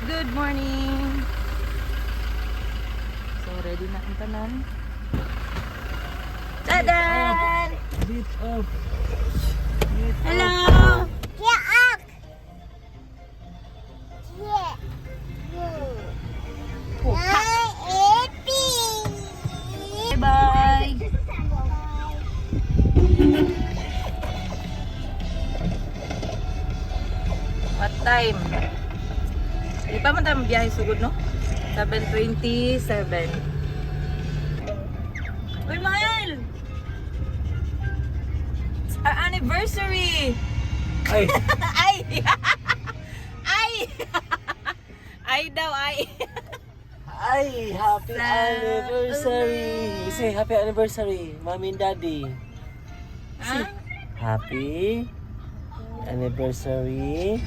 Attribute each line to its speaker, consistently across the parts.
Speaker 1: Good morning! So, ready na ang tanan. Tadan!
Speaker 2: Beat up.
Speaker 1: Hello!
Speaker 3: Get up! Get
Speaker 1: Bye-bye! What time? Di pa man tayo mabiyahe sugod, no? 7:27. Uy, Mahal! It's our anniversary!
Speaker 2: Ay,
Speaker 1: Ay! Ay! Ay daw, ay!
Speaker 2: ay, happy
Speaker 1: Sa-
Speaker 2: anniversary. Say happy anniversary, mommy and daddy.
Speaker 1: Ha?
Speaker 2: Happy anniversary,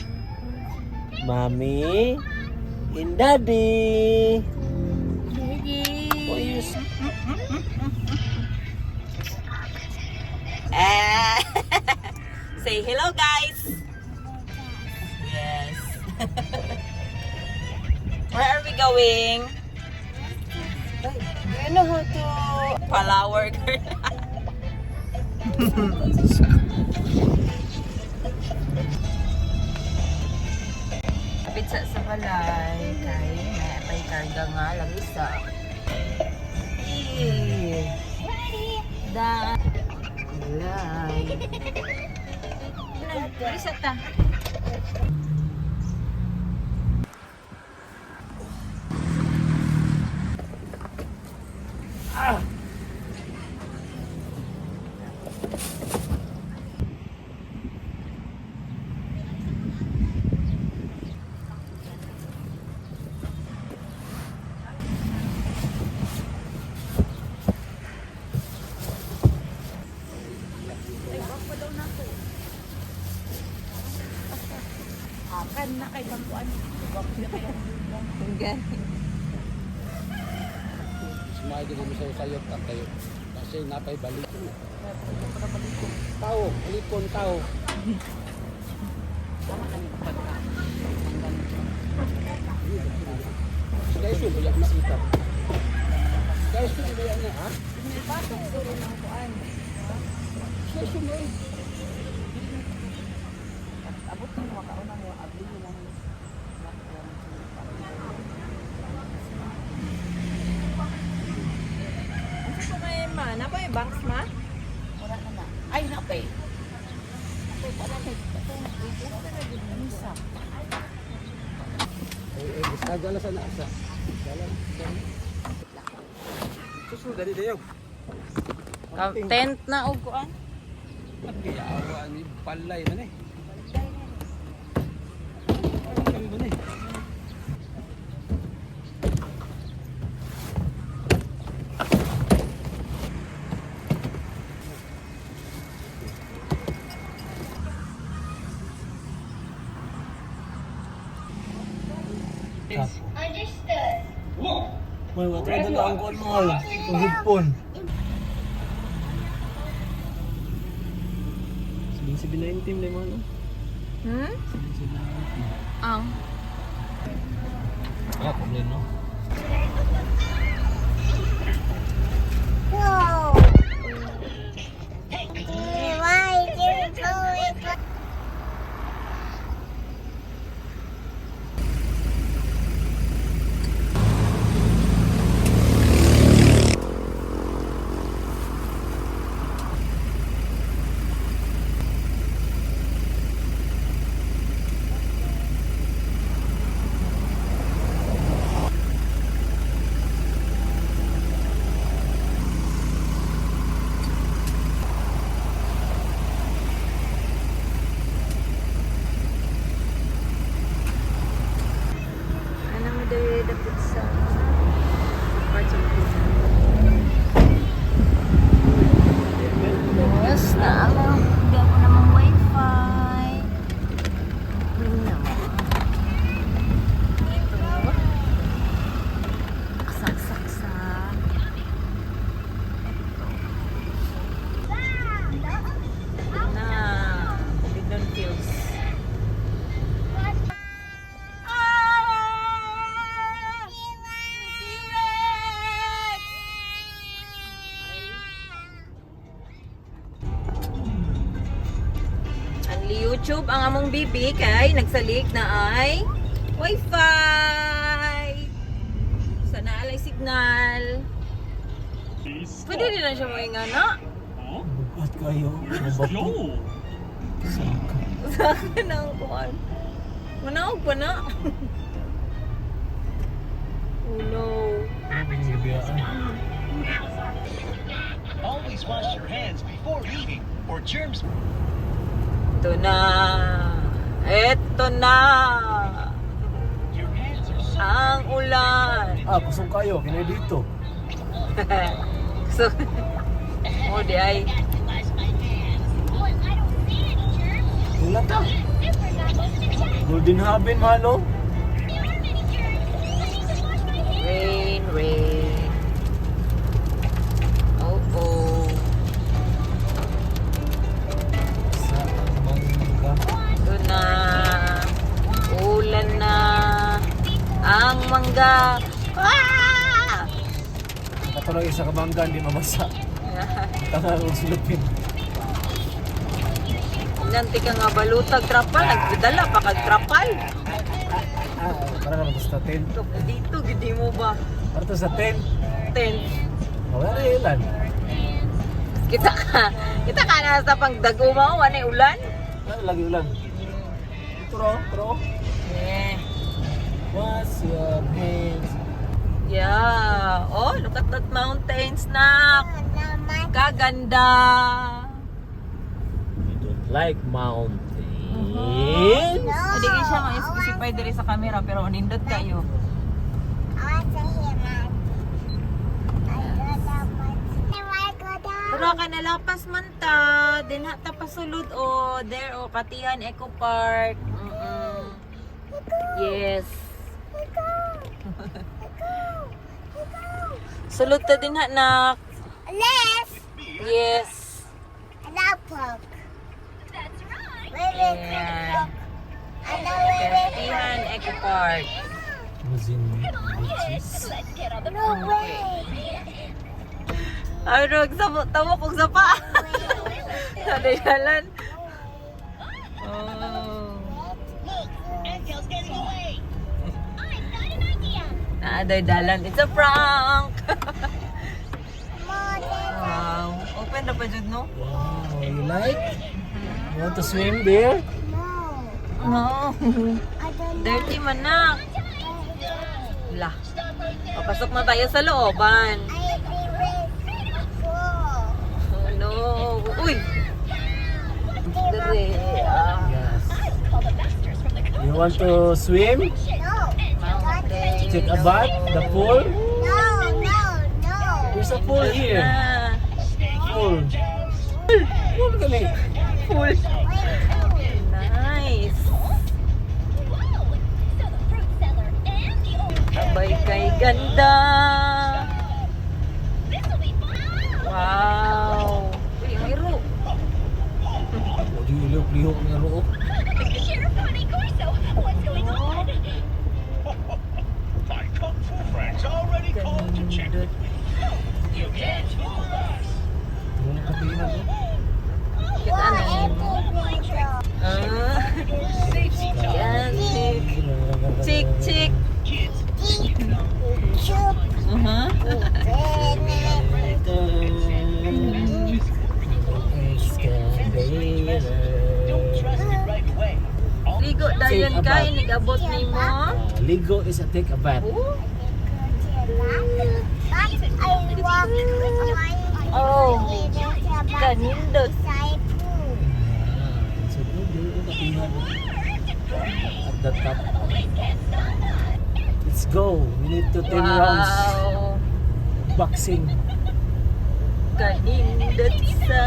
Speaker 2: mommy and daddy. Oh, yes.
Speaker 1: Ah, say hello, guys. Yes. Where are we going? You know how to Palawer girl. Kapit sa balay kay may apay karga nga lang isa. Da balay. Isa ta. Akan na kay pangkuan. Hanggang.
Speaker 4: Semua jadi misal sayop tak tayo. Kasi napay balik. Tao, alipon tao. Guys, yung banyak makita. Guys, yung banyak na, ha? Guys, yung banyak.
Speaker 1: Abot mo makauna mo abli mo lang. Ano po may ma? Napa yung banks ma? Wala na na. Ay, napay.
Speaker 4: Sagala sa nasa. Susunod dali dayo.
Speaker 1: Tent na og kuan.
Speaker 4: Hindi awa ni palay man eh. Kami man eh.
Speaker 2: May matay na ang kuwan mo. Ang hipon. Sabihin na yung team na yung ano.
Speaker 1: Hmm? Ang.
Speaker 2: Ah, problema.
Speaker 3: Whoa! Why you going?
Speaker 1: YouTube ang among bibi kay nagsalig na ay Wi-Fi. Sa naalay signal. Pwede din na siya maingana.
Speaker 2: Bukat kayo. Mabato.
Speaker 1: Sa akin ang kuwan. Manaog pa na. Oh no.
Speaker 5: Always wash your hands before eating, or germs.
Speaker 1: Ito na. Ito na.
Speaker 5: Your hands are so.
Speaker 1: Ang ulan.
Speaker 2: Kusog kayo. Kinay dito.
Speaker 1: So, oh di ay.
Speaker 2: Wala ka. Golden Haven, mano.
Speaker 1: Rain, rain. Oh, oh.
Speaker 2: Sa mangga.
Speaker 1: Ito na. Ulan na. Ang mangga. Ah!
Speaker 2: Katulog isa ka mangga, hindi mabasa. Tanga kong sulupin.
Speaker 1: Nanti ka nga balutag trapal. Nagdala pa kag trapal.
Speaker 2: Para na basta 10.
Speaker 1: Ito, dito, gidi mo ba?
Speaker 2: Para to sa 10.
Speaker 1: 10.
Speaker 2: Wala na ilan.
Speaker 1: Kita ka na sa pangdagumaw. Ano yung ulan?
Speaker 2: Ano lagi ulan? Tro.
Speaker 1: Eh.
Speaker 2: Wash your hands.
Speaker 1: Yeah. Oh, look at that mountains na. Kaganda.
Speaker 2: You don't like mountains?
Speaker 1: Hindi kayo siya ma-specify diri sa camera pero nindot kayo. Pero ka nalapas man ta. Dinha ta pasulod o. There o. Patihan Eco Park. Yes. Sulod ta din nak.
Speaker 3: Left.
Speaker 1: Yes.
Speaker 3: Lapok.
Speaker 1: Yeah. Patihan Eco Park.
Speaker 2: Museum beaches.
Speaker 3: No way.
Speaker 1: Ay, tawa kong sapa. Sa dalan. Oh.
Speaker 5: Angel's getting away.
Speaker 1: Naaday dalan. It's a prank. Wow. Open na pa dyan, no?
Speaker 2: Wow, you like? You want to swim there?
Speaker 1: No.
Speaker 3: I don't
Speaker 1: Dirty man na. Wala. Papasok na tayo sa looban. Oh no. Uy! Dere.
Speaker 2: Yes. You want to swim? Take a bath? The pool? There's a pool here. Pool. Pool kami.
Speaker 1: Full. Nice. Abay kay ganda. Wow. Uy, may ro.
Speaker 2: Di ilok-lihok nga rook.
Speaker 5: My kung fu friends already called to check. You can't fool us.
Speaker 2: Muna katina ko.
Speaker 1: Kita na yun. Yan. Chick, chick.
Speaker 5: Kids, don't trust me right away.
Speaker 1: Ligo dayon
Speaker 2: Take a
Speaker 1: ka,
Speaker 2: bath.
Speaker 1: inigabot ni mo.
Speaker 2: Ligo is a take a bath.
Speaker 1: Oh, kanindot.
Speaker 2: So, doon katina ko. At the top. Let's go. We need to 10 rounds.
Speaker 1: Wow.
Speaker 2: Boxing.
Speaker 1: Kanindot sa...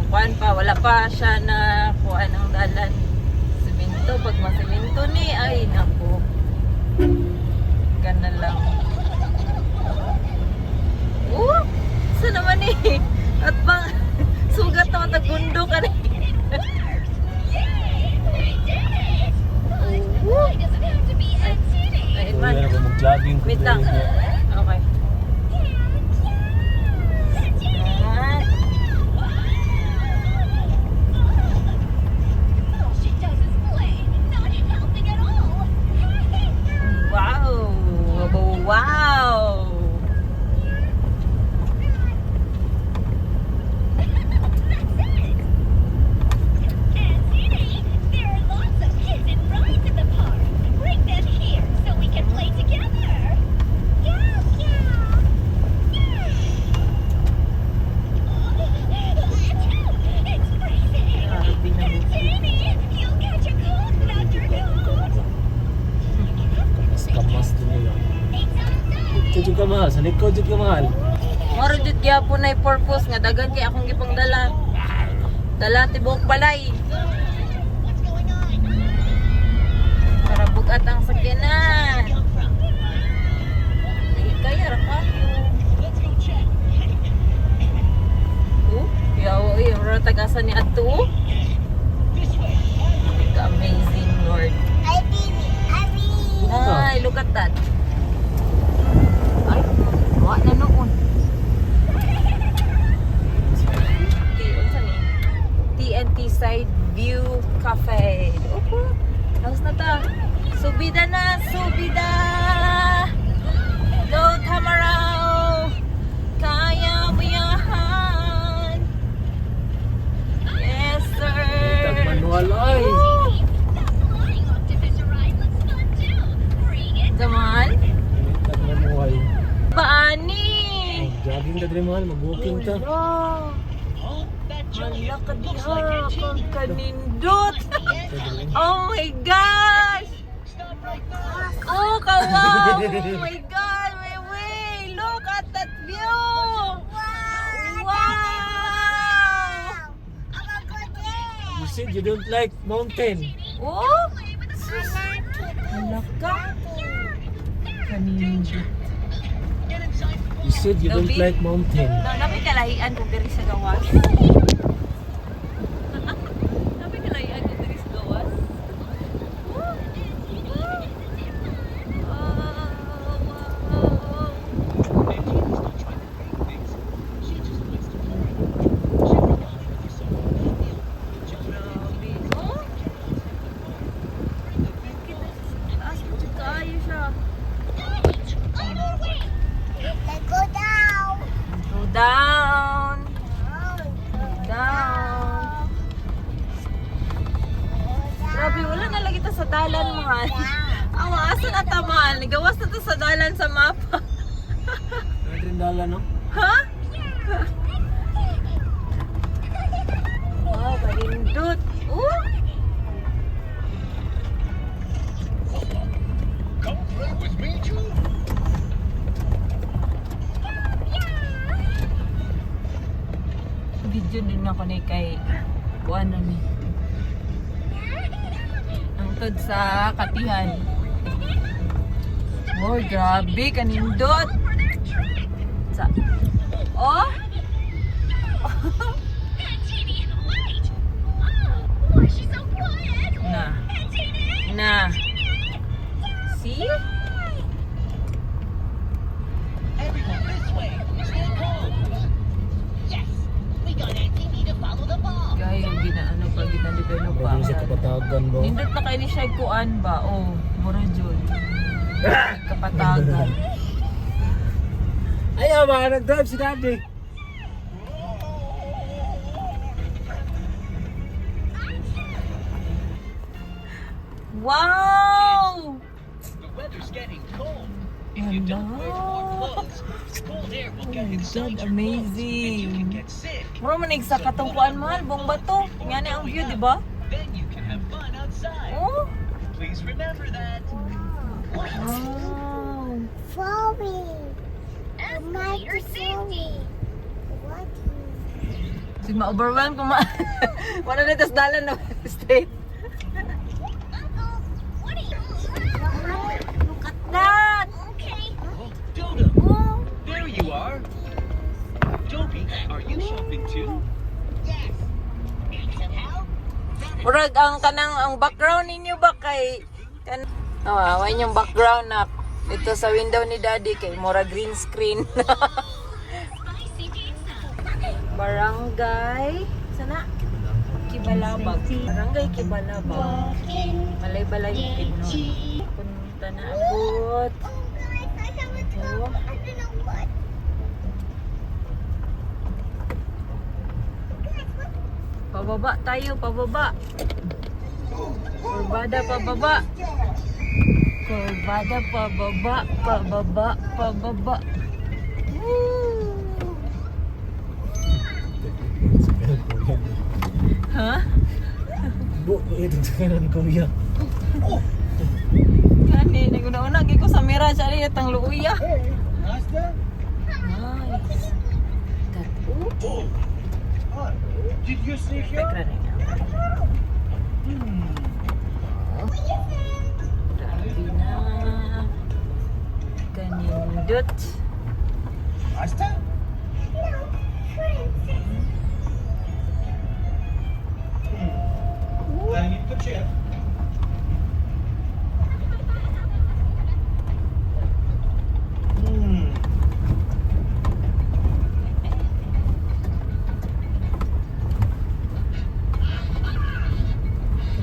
Speaker 1: Kuan pa, wala pa siya na kuan ang dalan. Siminto, pag masiminto ni, ay naku. Gana lang. Saan naman eh? At bang, sugat naman tagundo ka rin. Ay, man.
Speaker 2: Kaya ako mag-jogging.
Speaker 1: Wait lang. Okay. Yan.
Speaker 2: ka mahal, sa likod jud ka mahal.
Speaker 1: Maro jud gyapon na purpose nga daghan kay akong gipangdala. Dala tibuok balay. Para bugat ang sakyanan. Kaya ra kayo. Yaw, yung tagasan ni Ato. Amazing, Lord. Ay, look at that. Ay, wala na noon. TNT Side View Cafe. Opo. How's na ta? Subida na, subida! Go Tamarao! Kaya mo yan! Yes, sir!
Speaker 2: Tag manual ay. Zaman? Tag manual.
Speaker 1: Paani?
Speaker 2: Jogging ka din mahal, mag-walking ta.
Speaker 1: Wala ka diha kang kanindot. Oh my gosh! Oh, kawaw! Oh my God! Wait! Look at that view! Wow!
Speaker 2: You said you don't like mountain.
Speaker 1: Oh! Wala ka? Kanindot.
Speaker 2: You said you don't
Speaker 1: Dobby?
Speaker 2: like mountain.
Speaker 1: Nabi kalahian kung diri sa gawas. Nabi kalahian kung diri sa gawas. Down. Down. Grabe, wala na lagi ta sa dalan, mahal. Ang asa na tamaan. Gawas na to sa dalan sa mapa.
Speaker 2: Trindala, no?
Speaker 1: Ha? Wow, kalindot.
Speaker 5: Come play with me, too.
Speaker 1: Video din ako ni kay ano ni. Ang tod sa Katihan. Oh, grabe, kanindot. Sa. Oh? Na. Na. See?
Speaker 5: Everyone this way. Stay calm. Yes, we got ATV to follow the ball.
Speaker 1: Gaya yung ginaano pa, ginadevelop pa.
Speaker 2: Grabe sa kapatagan ba?
Speaker 1: Nindot na kayo ni siya kuan ba? Oh, mura dyan. Kapatagan.
Speaker 2: Ayaw ba, nag-drive si daddy.
Speaker 1: Wow!
Speaker 5: The weather's getting cold. If you don't wear warm clothes, the cold air will get inside your clothes, and you can
Speaker 1: Amazing.
Speaker 5: get sick.
Speaker 1: Mura manig sa katungkuan mahal, buong bato. Nga na ang view, di ba?
Speaker 5: Then you can have fun outside.
Speaker 1: Oh!
Speaker 5: Please remember that.
Speaker 1: Wow!
Speaker 3: Your safety. What?
Speaker 1: Sige, ma-overwhelm ko ma... Wala na tas dalan na straight. Look at that!
Speaker 5: Oh, Dodo, there you are. Dobby, are you shopping too? Yes. Need some help?
Speaker 1: Murag ang kanang ang background ninyo ba kay kan awan yung background na dito sa window ni Daddy kay mura green screen. Barangay sana Kibalabag. Barangay Kibalabag. Balay-balay bukid no. Punta na abot. Oh. Pababa tayo, pababa. Kurbada pababa. Kurbada pababa, pababa, pababa. Woo! Ha?
Speaker 2: Bu, ito sa kanan kuya.
Speaker 1: Kani, naguna-una ko sa mira siya rin itang luuya. Nice. Kat.
Speaker 5: Did you see here?
Speaker 1: Grabe na. Kanindot.
Speaker 5: Asta? I need to check.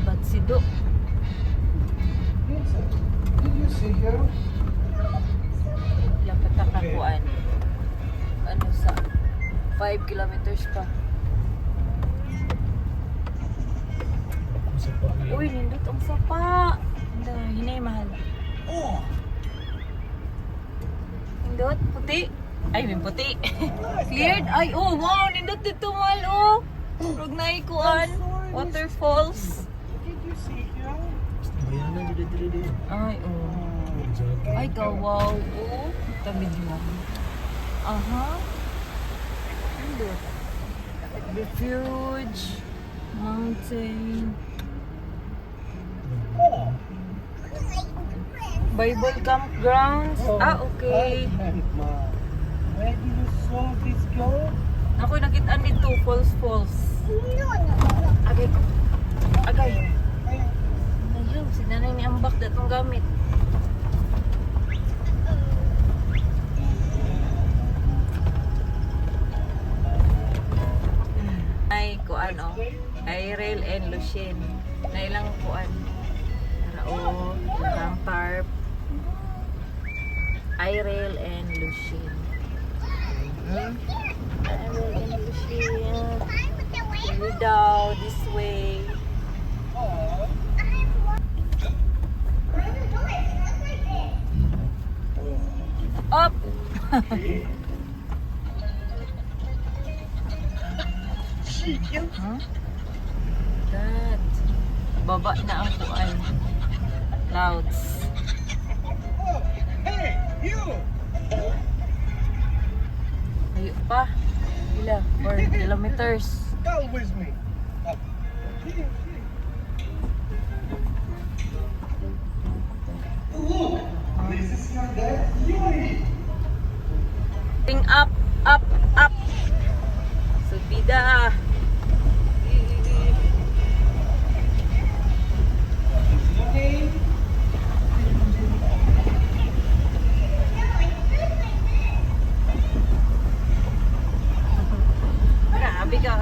Speaker 1: Ba't si Do?
Speaker 5: Did you see here?
Speaker 1: Lapit na kakuan. Ano sa 5 kilometers pa.
Speaker 2: Sa pa.
Speaker 1: Uy, nindot ang sapa. Hinay mahal.
Speaker 5: Oh,
Speaker 1: Nindot, puti. Ay, may puti. Cleared? Ay, oh, wow, nindot dito mahal, oh. Rog na ikuan. Waterfalls.
Speaker 5: did you see here?
Speaker 2: Bayanan dito.
Speaker 1: Ay, oh. Ay, kawaw. Oh, tamid mo. Aha. Nindot. Refuge. Mountain. Bible campgrounds. Okay.
Speaker 5: Where did you saw this girl?
Speaker 1: Ako'y nakitaan dito, falls. Agay ko. Agay. Ayaw, si nanay ni ambak datong gamit. Ay, kuan o. Irel and Lucien. Na ilang kuan. Parao, ilang tarp. Irel and Lucien. Irel and Lucien. Here daw, this way. Up! Huh? That. Baba na ang kuan. Clouds.
Speaker 5: Hey, you!
Speaker 1: Layo pa. Ila, 4 kilometers.
Speaker 5: Come with me. Look, this is your dad, Yuri.
Speaker 1: Ting up. Subida. Grabe ka.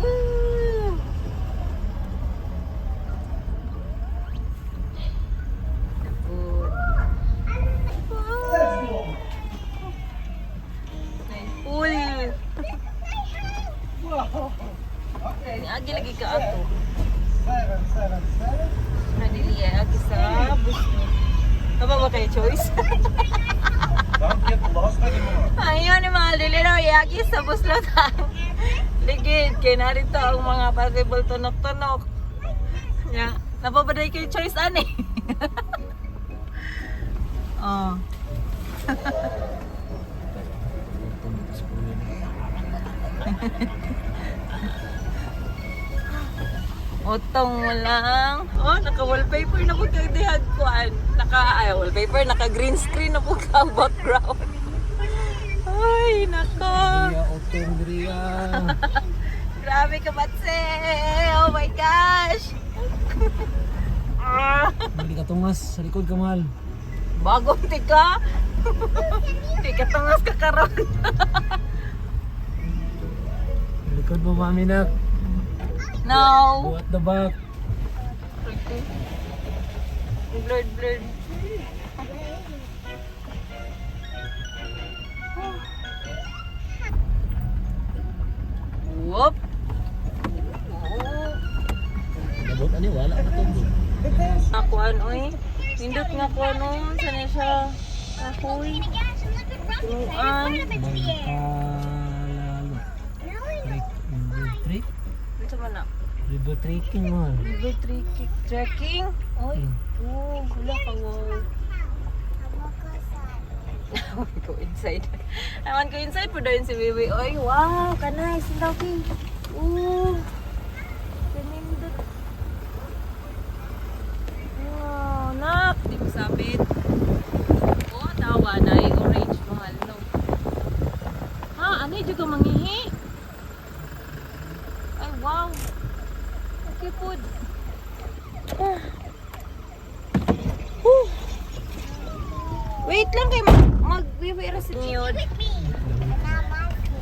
Speaker 1: Ooh.
Speaker 5: Let's go.
Speaker 1: Pool.
Speaker 5: Wow. Okay.
Speaker 1: Agi lagi ka ato.
Speaker 5: 777.
Speaker 1: Nadili agi sa bus. Tama ba kayo choice?
Speaker 5: Don't get lost anymore.
Speaker 1: Ayun ni mga lilinaw agi sa bus lotang. Ligid kay narito ang mga possible tunok-tunok. Ya, napabaday kayo choice ani. Oh. Utong mo lang. Oh, naka-wallpaper na po kang dihag kuan. Wallpaper, naka-green screen na po kang background. Ay, naka.
Speaker 2: Ria Otendria.
Speaker 1: Grabe ka, Batse! Oh my gosh!
Speaker 2: Hindi ka tungas sa likod ka, mahal.
Speaker 1: Bagong tika! Tika tungas ka karon.
Speaker 2: Sa likod mo, mami nak.
Speaker 1: No!
Speaker 2: Go at the back.
Speaker 1: Blurred. Whoop!
Speaker 2: Nabot, ani, wala na to.
Speaker 1: Ako oy. Nindot nga ko ano. Sana siya. Ako'y. Tuluan.
Speaker 2: Mangkalalo. Trek?
Speaker 1: Ano sa man na?
Speaker 2: River trekking, mahal.
Speaker 1: River trekking. Oy. Oh, wala ka wow. I want to go inside. I want to go inside po daw yun si Bibi. Oy, wow, kanay, sindawi. Ooh. Ganindot. Wow, nak, di mo sabit. Oh, tawa na, orange mahal, no? Ha, ano yung juga mangihi? Ay, wow. Okay, food. Wait lang kayo, mag-wiwira sa niyod.
Speaker 3: With me. Not like me.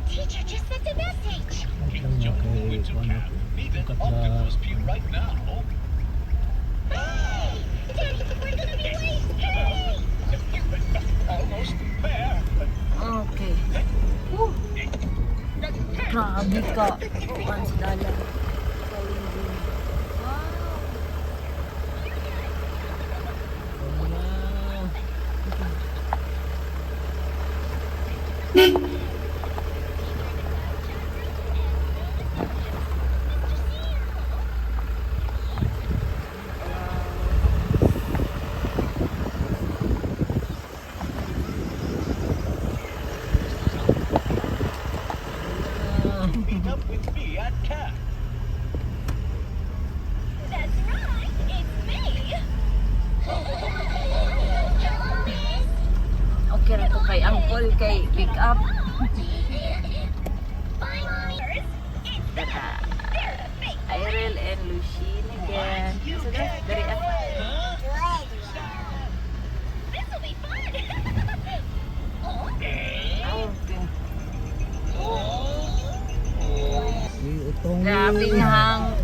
Speaker 3: Teacher just sent a message.
Speaker 5: Right now.
Speaker 3: Hey! Daddy, we're gonna be late. Hey!
Speaker 5: Almost there.
Speaker 1: Okay. Grabe ka. Kuhan sa dalan.
Speaker 5: Meet up with me at CAF.
Speaker 3: That's right. It's me.
Speaker 1: Okay na to kay Uncle, kay pick up.
Speaker 3: Bye, Mommy.
Speaker 1: Tara. Irel and Lucine again. So that's very
Speaker 3: This will be fun.
Speaker 1: okay.
Speaker 2: Utong
Speaker 1: Grabe hang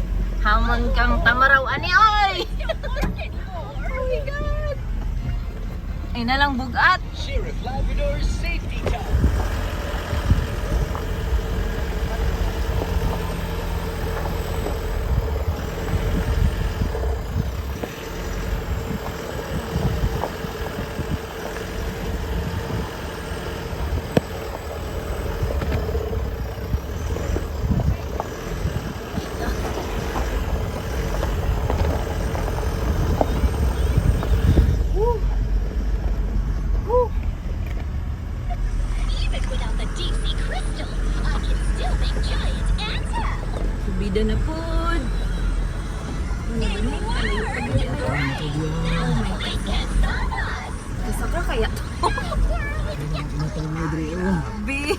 Speaker 1: hamon kang tamaraw ani oy. Oh my god. Ay na lang bugat.
Speaker 5: Sheriff Labrador's safety time.
Speaker 3: Even without the deep sea crystal, I can still make giant ants.
Speaker 1: Subida na pod.
Speaker 3: It works. They can't stop us.
Speaker 1: Kasa ka kaya to.
Speaker 2: Matawag mo diri oh.
Speaker 1: Bi.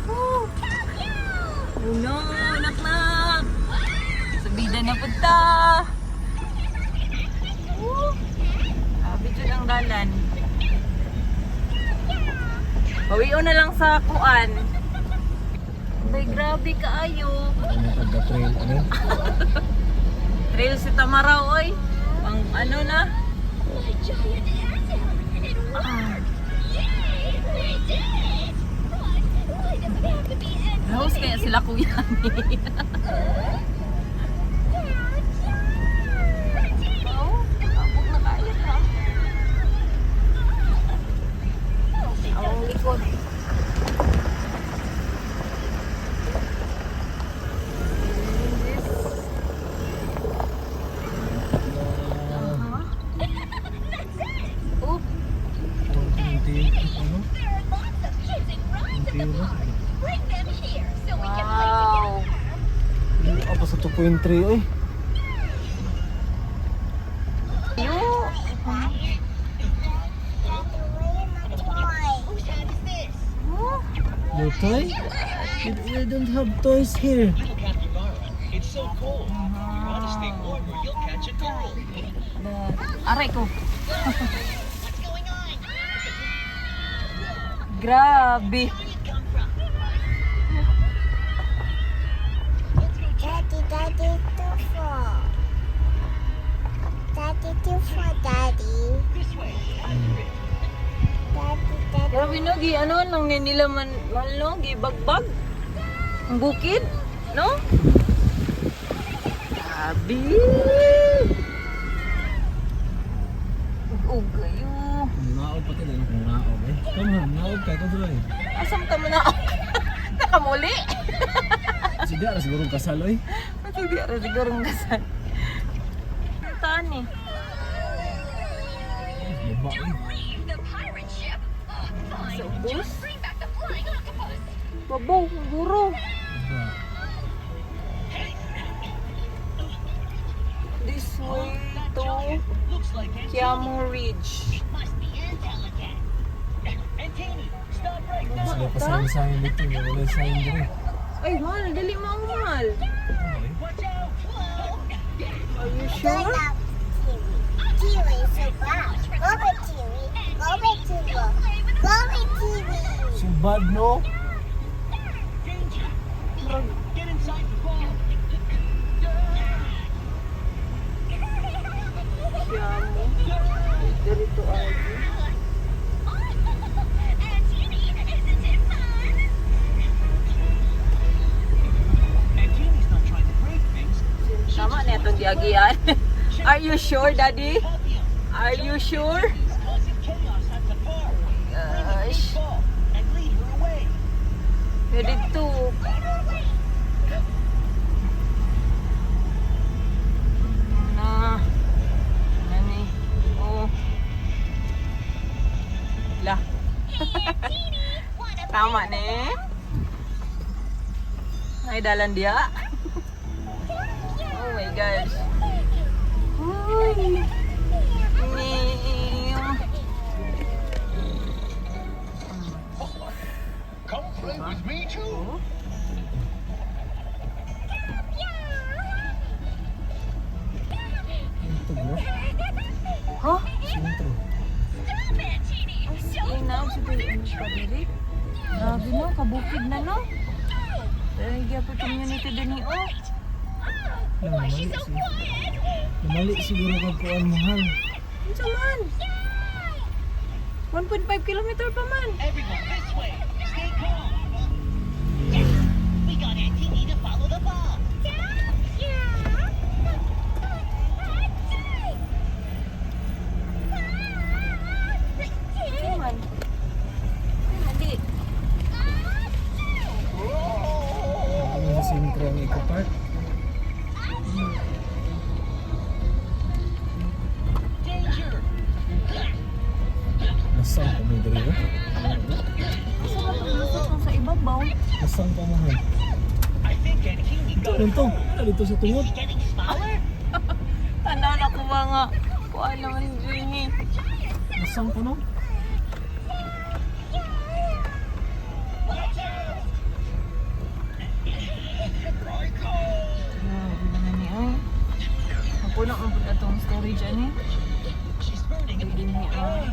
Speaker 1: Oh no, nak. Subida na pod ta. Sabi dyan ang dalan. Bawion na lang sa kuan. Ay, grabe kaayo.
Speaker 2: Ano pagka trail ano?
Speaker 1: Trail si Tamaraw, oy. Ang ano na?
Speaker 3: A giant ant. It worked. Yay! We did it. But why does it have to be ants?
Speaker 1: House kaya sila kuya ni. Oh, abog na kayo ha. Ang likod. Oop.
Speaker 2: Ano?
Speaker 3: There are lots of kids and rides in the
Speaker 2: Unti
Speaker 3: park. Bring them here so we can play
Speaker 1: Wow.
Speaker 3: together.
Speaker 2: Apa sa 2.3 oy?
Speaker 1: Yo.
Speaker 3: Whose hat is this?
Speaker 2: Your toy? We don't have toys here.
Speaker 5: Little capybara. It's so cold. You want to stay warm or you'll catch a cold.
Speaker 1: Aray ko.
Speaker 3: What's going on?
Speaker 1: Grabe.
Speaker 3: Where did it come from?
Speaker 6: Daddy, too far. Daddy, too far, Daddy.
Speaker 5: This way.
Speaker 6: Daddy.
Speaker 1: Grabe no, gi ano nang nila man no, gi bagbag. Ang bukid, no? Grabe. Ug kayo.
Speaker 2: Naog pa tayo kung naog eh. Come on, naog kay ko dre.
Speaker 1: Asam ta man na. Nakamuli.
Speaker 2: Sige, ara siguro kasal oy.
Speaker 1: Hindi ara siguro ng kasal. Tani.
Speaker 2: Baba eh.
Speaker 3: Leave the pirate ship. Fine.
Speaker 1: Sa bus?
Speaker 3: Just bring back the flying octopus.
Speaker 1: Babaw, guro.
Speaker 2: Baba.
Speaker 1: This way to
Speaker 5: Looks like
Speaker 1: Kiamu Ridge.
Speaker 5: Must be intel again. Antini, stop right now.
Speaker 2: Sila pa sayang dito. Wala sayang dito.
Speaker 1: Ay, mahal. Dali mo ang mahal.
Speaker 5: Watch out.
Speaker 1: Are you
Speaker 6: Good
Speaker 1: sure?
Speaker 6: luck, Kiwi. Kiwi, super. Go with Kiwi. Go with Kiwi. Go with Kiwi.
Speaker 2: So bad, no?
Speaker 5: Danger. Get inside the ball.
Speaker 1: Kiamu. Dito ay.
Speaker 3: Antini, isn't it fun?
Speaker 5: Antini's not trying to break things.
Speaker 1: Tama na itong diagian. Are you sure, Daddy? Are you sure?
Speaker 5: She's causing chaos at the bar.
Speaker 1: Gosh.
Speaker 5: Ball and lead her away.
Speaker 1: Pwede to. Na. Nani. Oh. Lah. Tama na eh. Ay, dalan dia. Oh my gosh. Uy.
Speaker 5: Come play with me too.
Speaker 2: Ito bro.
Speaker 1: Ha?
Speaker 2: Sintro.
Speaker 1: Inaw si Padiri. Grabe no, kabukid na no. Lagi po community din ni oh.
Speaker 2: Namali siguro kag kuan mahal.
Speaker 1: Unsa man? 1.5 kilometer pa man.
Speaker 5: Everyone this way. Stay calm. We got Antini to follow the ball.
Speaker 1: Unsa man? Hindi.
Speaker 2: Ano sa sintro ang Eco Park?
Speaker 5: Danger.
Speaker 2: Nasaan pa mo diri ba?
Speaker 1: Asa man ang sa ibabaw?
Speaker 2: Nasaan pa mahal?
Speaker 5: I think Antini got
Speaker 2: Ano to? Dito sa tungod.
Speaker 5: getting smaller.
Speaker 1: Tanaw na ko mga kuan naman din eh.
Speaker 2: Nasaan pa no?
Speaker 1: Grabe naman ni oh. Ako na ang atong storage ani.
Speaker 5: She's burning
Speaker 1: Hindi ni oh.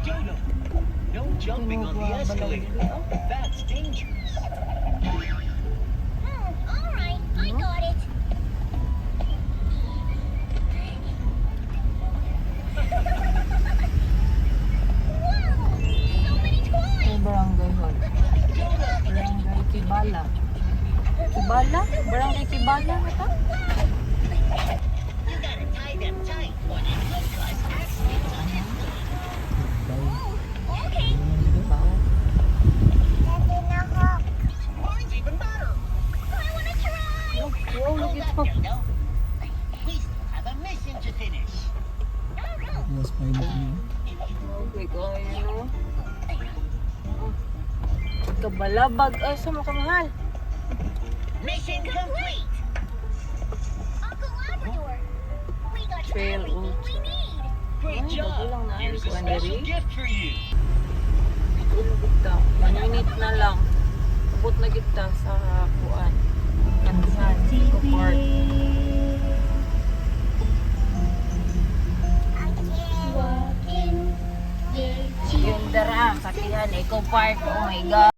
Speaker 5: Dodo. No jumping on the escalator. That's dangerous.
Speaker 3: All right, I got it. Wow, so many toys.
Speaker 1: Sa barangay hall. Barangay Kibala. Kibala? Barangay Kibala ata?
Speaker 5: You gotta tie them tight or it could cause accidents on this
Speaker 3: Okay.
Speaker 1: Diba?
Speaker 6: Daddy na hawk.
Speaker 5: Mine's even better.
Speaker 3: I want to try.
Speaker 1: Wow, look at
Speaker 5: Hold
Speaker 1: that.
Speaker 5: up, Dodo. We still have a mission to finish.
Speaker 2: Mas pilot niyo.
Speaker 1: Okay, kaya no. Kabalabag. Ay, sa mga kamahal.
Speaker 5: Mission complete.
Speaker 3: Uncle Labrador. We got
Speaker 1: Trail
Speaker 3: everything
Speaker 1: of-
Speaker 3: we need.
Speaker 5: Great
Speaker 1: Ay,
Speaker 5: job.
Speaker 1: bago lang na
Speaker 5: Here's a
Speaker 1: Juan
Speaker 5: special
Speaker 1: Deri.
Speaker 5: gift for you.
Speaker 1: Tulog kita. 1 minute na lang. Abot na kita sa kuan. Kansan. Eco Park. Yung dara. Sakihan. Eco Park. Oh my God.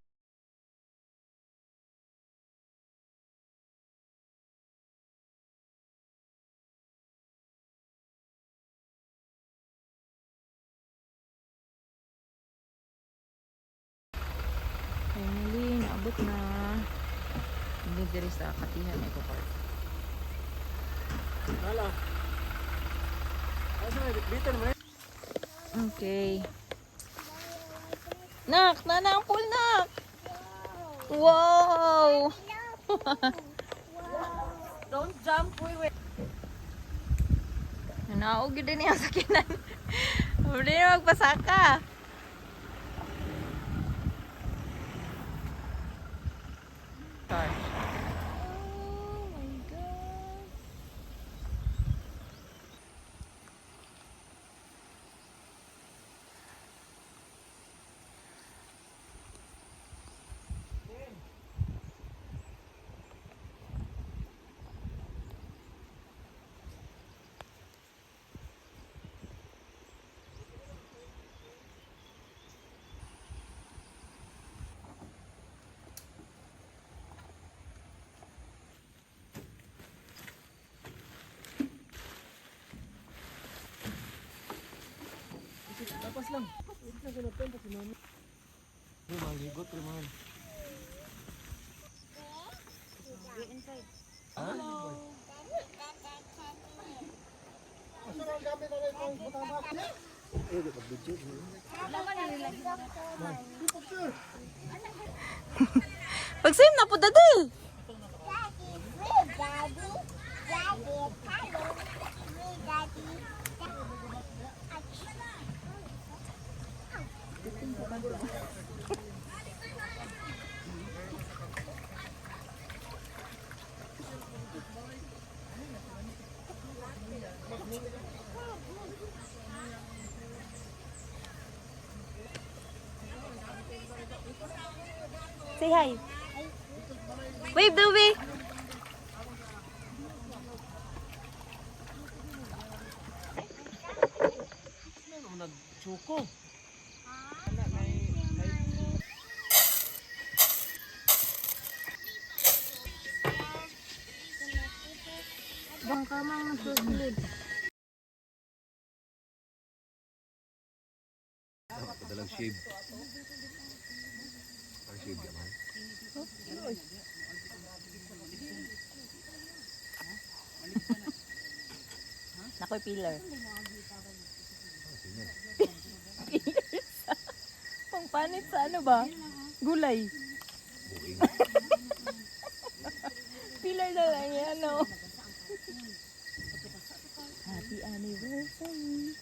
Speaker 1: Finally, naabot na. Hindi diri sa Katihan Eco Park.
Speaker 2: Hala. Asa dito naman.
Speaker 1: Okay. Nak, nana ang pool, nak. Wow. Don't jump, wait. Nana Naog yun din yung sakinan. Hindi na magpasaka. Gosh. Oh my God.
Speaker 4: Tapos lang. Wait lang ko na pen kasi mami.
Speaker 2: Bro, maligot rin man.
Speaker 1: Pag-save na po, dadi. Say hi. Wave, Dewey.
Speaker 2: Nagsuko.
Speaker 6: Bangka mang susunod.
Speaker 7: Padalang shave. Ang shave yaman.
Speaker 1: Nakoy pillar. Pangpanit sa ano ba? Gulay.
Speaker 7: Buking.
Speaker 1: Pillar na lang yan, no? Happy anniversary.